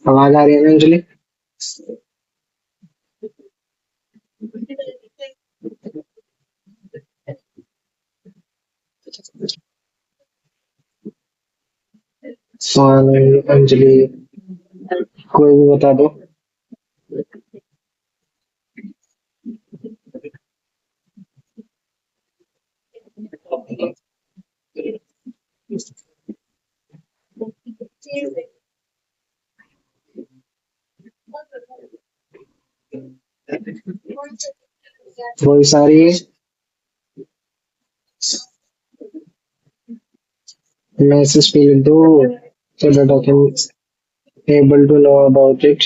आवाज आ रही है ना अंजलि? सॉरी अंजलि, कोई भी बता दो। वही सारी मैसेज पे लिख दो so that I can able to know about it.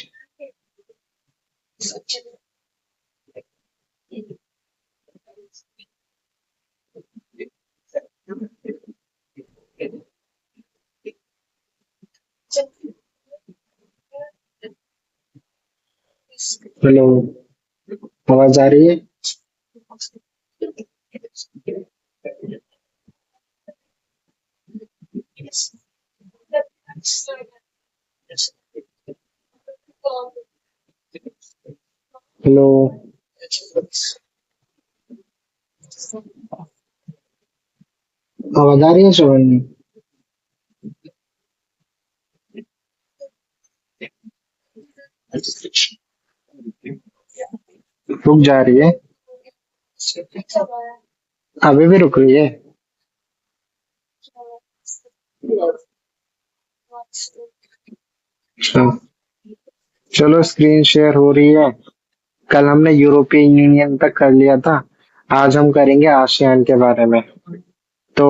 Hello, आवाज आ रही है? हेलो, आवाज आ रही है श्रवण? रुक जा रही है? अभी भी रुक रही है? अच्छा, चलो स्क्रीन शेयर हो रही है। कल हमने यूरोपियन यूनियन तक कर लिया था, आज हम करेंगे आसियान के बारे में। तो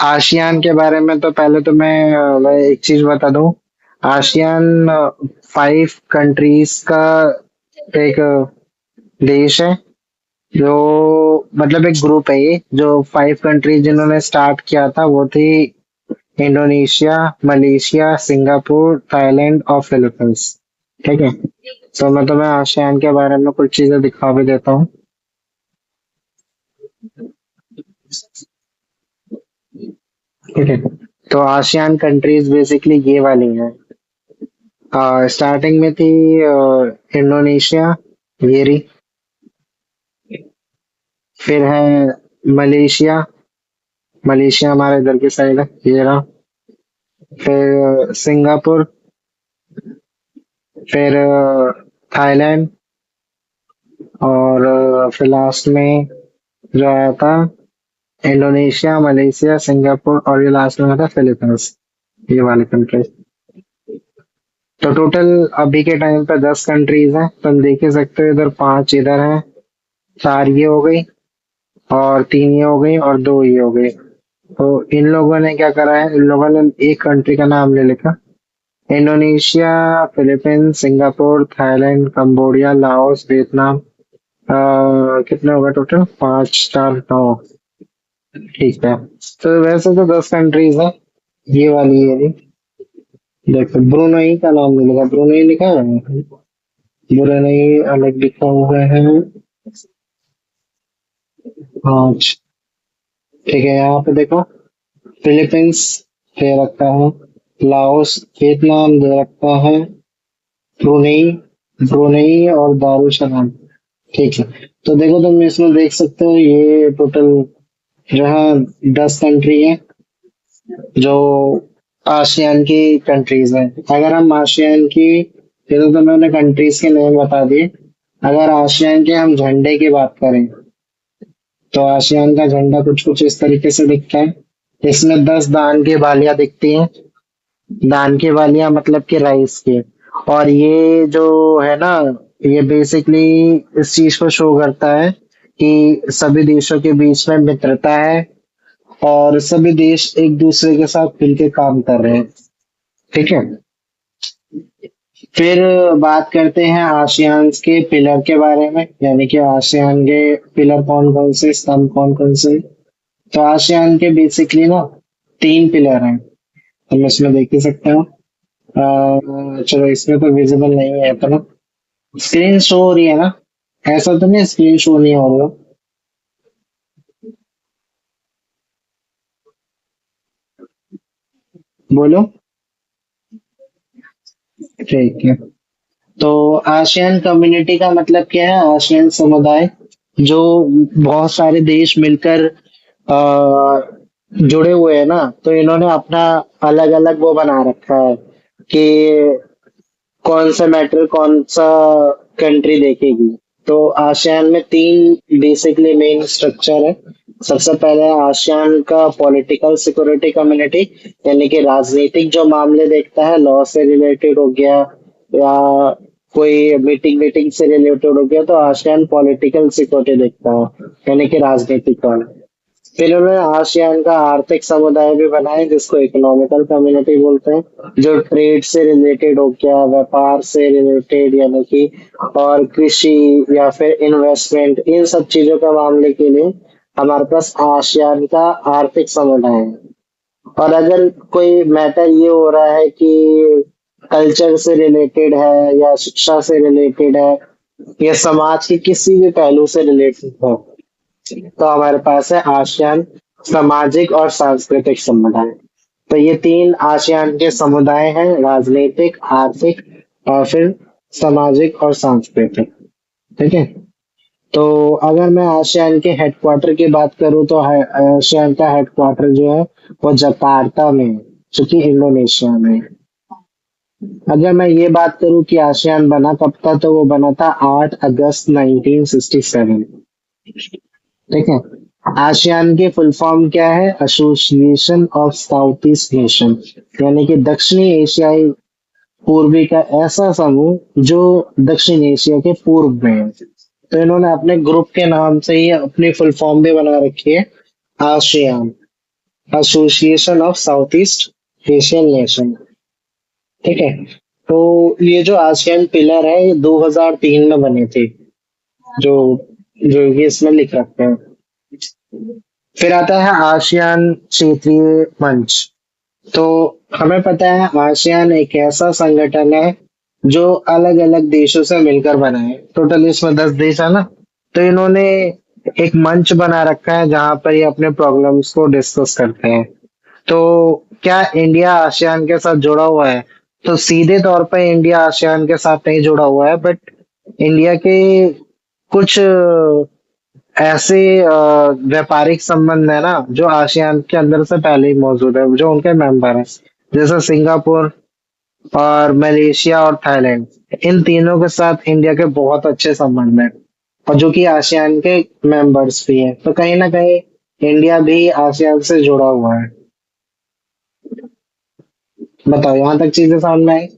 आसियान के बारे में तो पहले तो मैं एक चीज बता दूं। आसियान 5 कंट्रीज का एक देश है, जो मतलब एक ग्रुप है ये, जो 5 कंट्रीज जिन्होंने स्टार्ट किया था वो थी इंडोनेशिया, मलेशिया, सिंगापुर, थाईलैंड और फिलीपींस। ठीक है, तो मैं तुम्हें आसियान के बारे में कुछ चीजें दिखा भी देता हूँ। ठीक है, तो आसियान कंट्रीज बेसिकली ये वाली हैं। स्टार्टिंग में थी इंडोनेशिया, ये रही। फिर है मलेशिया, मलेशिया हमारे इधर की साइड है, ये रहा। फिर सिंगापुर, फिर थाईलैंड, और फिर लास्ट में जो आया था इंडोनेशिया, मलेशिया, सिंगापुर, और ये लास्ट में आया था फिलीपींस, ये वाली कंट्री। तो टोटल अभी के टाइम पे 10 कंट्रीज हैं, तुम देख ही सकते हो। इधर 5 इधर हैं, 4 ये हो गई, और 3 ये हो गई, और 2 ये हो गई। तो इन लोगों ने क्या करा है, इन लोगों ने एक कंट्री का नाम ले लिखा। Indonesia, Philippines, Singapore, Thailand, Cambodia, Laos, Vietnam. कितने होगा टोटल? 5 4 9। ठीक है, तो वैसे तो 10 कंट्रीज है, ये वाली है जी। देखो ब्रुनई का नाम नहीं लिखा, ब्रुनई लिखा है, ब्रुनई अलग लिखा हुआ है। 5। ठीक है, यहाँ पे देखो, फिलीपींस दे रखा है, लाओस, वियतनाम दे रखा है, ब्रुनई, ब्रुनई और दारुसलाम। ठीक है, तो देखो तुम इसमें देख सकते हो, ये टोटल जो है 10 कंट्री है, जो आसियान की कंट्रीज हैं। अगर हम आसियान की, ये तो मैंने कंट्रीज के नेम बता दिए। अगर आसियान के हम झंडे की बात करें, तो आसियान का झंडा कुछ कुछ इस तरीके से दिखता है। इसमें 10 दान की बालियां दिखती हैं। दान की बालियां मतलब कि राइस के। और ये जो है ना, ये बेसिकली इस चीज को शो करता है कि सभी देशों के बीच में मित्रता है, और सभी देश एक दूसरे के साथ मिलकर काम कर रहे हैं। ठीक है, फिर बात करते हैं आसियान के पिलर के बारे में, यानी कि आसियान के पिलर कौन कौन से, स्तंभ कौन कौन से। तो आसियान के बेसिकली ना 3 पिलर हैं, हम इसमें देख ही सकते हो। चलो इसमें तो विजिबल नहीं है इतना। स्क्रीन शो हो रही है ना? ऐसा तो नहीं स्क्रीन शो नहीं हो रहा? बोलो। ठीक है। तो आसियान कम्युनिटी का मतलब क्या है? आसियान समुदाय जो बहुत सारे देश मिलकर जुड़े हुए हैं ना, तो इन्होंने अपना अलग अलग वो बना रखा है कि कौन सा मैटर कौन सा कंट्री देखेगी। तो आसियान में तीन बेसिकली मेन स्ट्रक्चर है। सबसे पहले आसियान का पॉलिटिकल सिक्योरिटी कम्युनिटी, यानी कि राजनीतिक जो मामले देखता है, लॉ से रिलेटेड हो गया या कोई मीटिंग मीटिंग से रिलेटेड हो गया, तो आसियान पॉलिटिकल सिक्योरिटी देखता है, यानी कि राजनीतिक वाला। फिर उन्होंने आसियान का आर्थिक समुदाय भी बनाया जिसको इकोनॉमिकल कम्युनिटी बोलते हैं, जो ट्रेड से रिलेटेड हो गया, व्यापार से रिलेटेड, यानी कि और कृषि या फिर इन्वेस्टमेंट, इन सब चीजों का मामले के लिए हमारे पास आसियान का आर्थिक समुदाय है। और अगर कोई मैटर ये हो रहा है कि कल्चर से रिलेटेड है या शिक्षा से रिलेटेड है या समाज के किसी भी पहलू से रिलेटेड है, तो हमारे पास है आसियान सामाजिक और सांस्कृतिक समुदाय। तो ये तीन आसियान के समुदाय हैं, राजनीतिक, आर्थिक और फिर सामाजिक और सांस्कृतिक। ठीक है। तो अगर मैं आसियान के हेडक्वार्टर की बात करूं तो आसियान का हेडक्वार्टर जो है वो जकार्ता में है, जो कि इंडोनेशिया में है। अगर मैं ये बात करूं कि आसियान बना कब था, तो वो बना था 8 अगस्त 1967। ठीक है। आसियान की फुल फॉर्म क्या है? Association of south east nation, यानी कि दक्षिणी एशियाई पूर्वी का ऐसा समूह जो दक्षिण एशिया के पूर्व में है। तो इन्होंने अपने ग्रुप के नाम से ही अपनी फुल फॉर्म भी बना रखी है, ASEAN, association of south east Asian nation. ठीक है। तो ये जो आसियान पिलर है ये 2003 में बने थे, जो जो ये इसमें लिख रखे हैं। फिर आता है आसियान क्षेत्रीय मंच। तो हमें पता है आसियान एक ऐसा संगठन है जो अलग अलग देशों से मिलकर बना है। टोटल इसमें 10 देश है ना। तो इन्होंने एक मंच बना रखा है जहां पर ये अपने प्रॉब्लम्स को डिस्कस करते हैं। तो क्या इंडिया आसियान के साथ जुड़ा हुआ है? तो सीधे तौर पे इंडिया आसियान के साथ नहीं जुड़ा हुआ है, बट इंडिया के कुछ ऐसे व्यापारिक संबंध है ना जो आसियान के अंदर से पहले ही मौजूद है, जो उनके मेंबर हैं, जैसे सिंगापुर और मलेशिया और थाईलैंड। इन तीनों के साथ इंडिया के बहुत अच्छे संबंध हैं, और जो कि आसियान के मेंबर्स भी हैं। तो कहीं ना कहीं इंडिया भी आसियान से जुड़ा हुआ है। बताओ, यहाँ तक चीजें समझ में आई?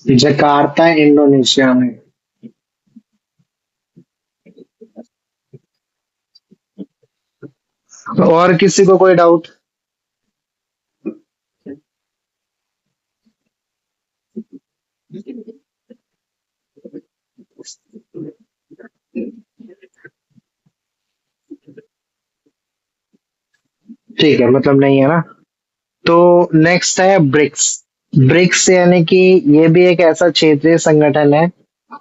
जकार्ता इंडोनेशिया में। और किसी को कोई डाउट? ठीक है, मतलब नहीं है ना। तो नेक्स्ट है ब्रिक्स। ब्रिक्स यानी कि ये भी एक ऐसा क्षेत्रीय संगठन है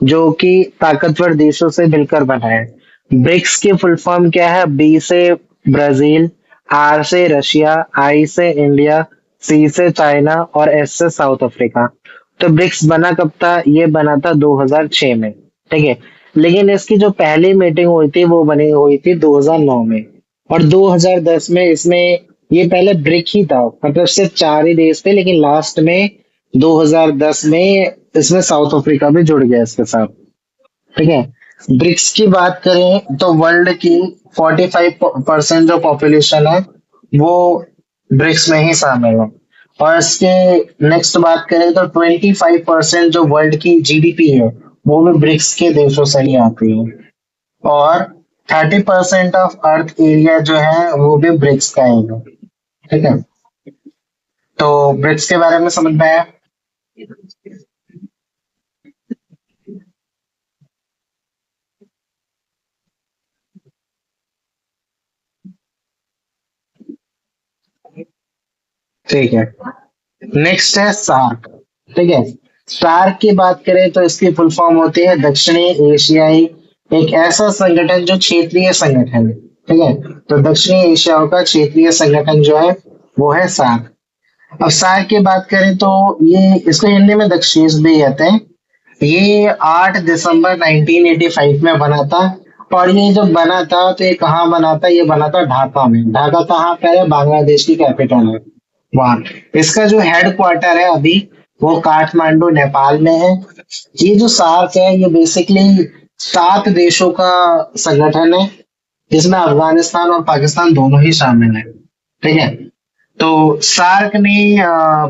जो कि ताकतवर देशों से मिलकर बना है। ब्रिक्स की फुल फॉर्म क्या है? बी से ब्राजील, आर से रशिया, आई से इंडिया, सी से चाइना और एस से साउथ अफ्रीका। तो ब्रिक्स बना कब था? ये बना था 2006 में। ठीक है। लेकिन इसकी जो पहली मीटिंग हुई थी वो बनी हुई थी 2009 में। और 2010 में इसमें, ये पहले ब्रिक ही था, मतलब सिर्फ चार ही देश थे, लेकिन लास्ट में 2010 में इसमें साउथ अफ्रीका भी जुड़ गया इसके साथ। ठीक है। ब्रिक्स की बात करें तो वर्ल्ड की 45% जो पॉपुलेशन है वो ब्रिक्स में ही शामिल है। और इसके नेक्स्ट बात करें तो 25% जो वर्ल्ड की जीडीपी है वो भी ब्रिक्स के देशों से ही आती है। और 30% ऑफ अर्थ एरिया जो है वो भी ब्रिक्स का ही है। ठीक है। तो ब्रिक्स के बारे में समझ में आया? ठीक है। नेक्स्ट है सार्क। ठीक है। सार्क की बात करें तो इसकी फुल फॉर्म होती है दक्षिणी एशियाई, एक ऐसा संगठन जो क्षेत्रीय संगठन है। ठीक है। तो दक्षिणी एशिया का क्षेत्रीय संगठन जो है वो है सार्क। अब सार्क की बात करें तो ये इसको हिंदी में दक्षेस भी कहते हैं। ये 8 दिसंबर 1985 में बना था। और ये जब बना था तो ये कहाँ बना था? ये बना था ढाका में। ढाका कहाँ पर है? बांग्लादेश की कैपिटल है वहां। इसका जो हेड क्वार्टर है अभी वो काठमांडू नेपाल में है। ये जो सार्क है ये बेसिकली 7 देशों का संगठन है जिसमें अफगानिस्तान और पाकिस्तान दोनों ही शामिल है। ठीक है। तो सार्क ने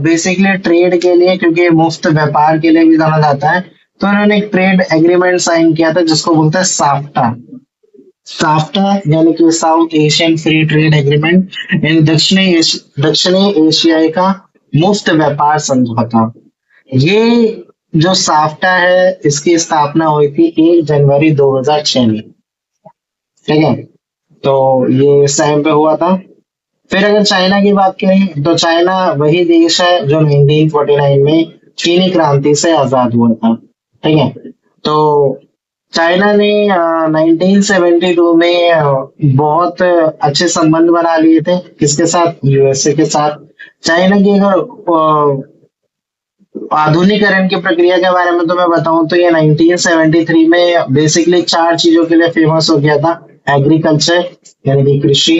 बेसिकली ट्रेड के लिए, क्योंकि मुफ्त व्यापार के लिए भी जाना जाता है, तो उन्होंने एक ट्रेड एग्रीमेंट साइन किया था जिसको बोलते हैं साफ्टा। साफ्टा यानी कि south Asian free trade agreement in दक्षिणी एशियाई का मुफ्त व्यापार समझौता। ये जो साफ्टा है इसकी स्थापना हुई थी 1 जनवरी 2006 में। ठीक है। तो ये इस टाइम पे हुआ था। फिर अगर चाइना की बात करें तो चाइना वही देश है जो 1949 में चीनी क्रांति से आजाद हुआ था। ठीक है। तो चाइना ने 1972 में बहुत अच्छे संबंध बना लिए थे। किसके साथ? यूएसए के साथ। चाइना की अगर आधुनिकरण की प्रक्रिया के बारे में तो मैं बताऊं तो ये 1973 में बेसिकली 4 चीजों के लिए फेमस हो गया था। एग्रीकल्चर यानी कि कृषि,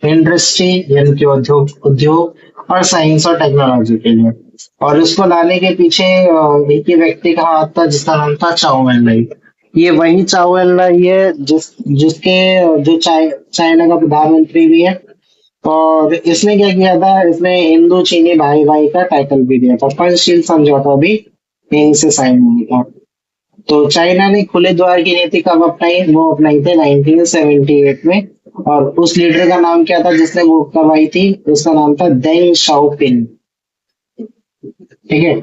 इंडस्ट्री यानी कि उद्योग उद्योग और साइंस और टेक्नोलॉजी के लिए। और इसको लाने के पीछे एक ही व्यक्ति का हाथ था जिसका नाम था चाओ एन लाई। ये वही चाओ एन लाई है जिसके जो चाइना का प्रधानमंत्री भी है। और इसने क्या किया था? इसने हिंदू चीनी भाई भाई का टाइटल भी दिया था। पंचशील समझौता भी यहीं से साइन हुआ था। तो चाइना ने खुले द्वार की नीति कब अपनाई? वो अपनाई थी 1978 में। और उस लीडर का नाम क्या था जिसने वो करवाई थी? उसका नाम था देंग शाओपिंग। ठीक है।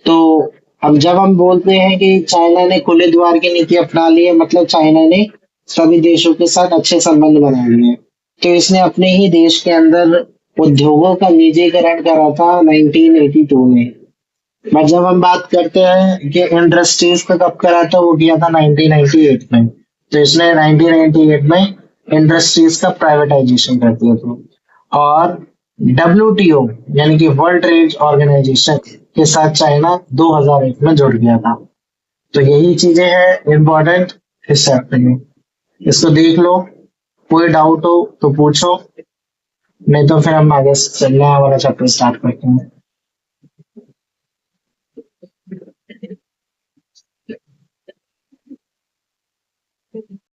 तो अब जब हम बोलते हैं कि चाइना ने खुले द्वार की नीति अपना ली है, मतलब चाइना ने सभी देशों के साथ अच्छे संबंध बना लिए हैं। तो इसने अपने ही देश के अंदर उद्योगों का निजीकरण करा था 1982 में। बट जब हम बात करते हैं कि इंडस्ट्रीज का कब करा था, वो किया था 1998 में। तो इसने 1998 में इंडस्ट्रीज का प्राइवेटाइजेशन कर दिया था। और डब्ल्यूटीओ यानी कि वर्ल्ड ट्रेड ऑर्गेनाइजेशन के साथ चाइना 2001 में जुड़ गया था। तो यही चीजें हैं इम्पोर्टेंट इस चैप्टर में। इसको देख लो, कोई डाउट हो तो पूछो, नहीं तो फिर हम आगे से नया वाला चैप्टर स्टार्ट करते हैं।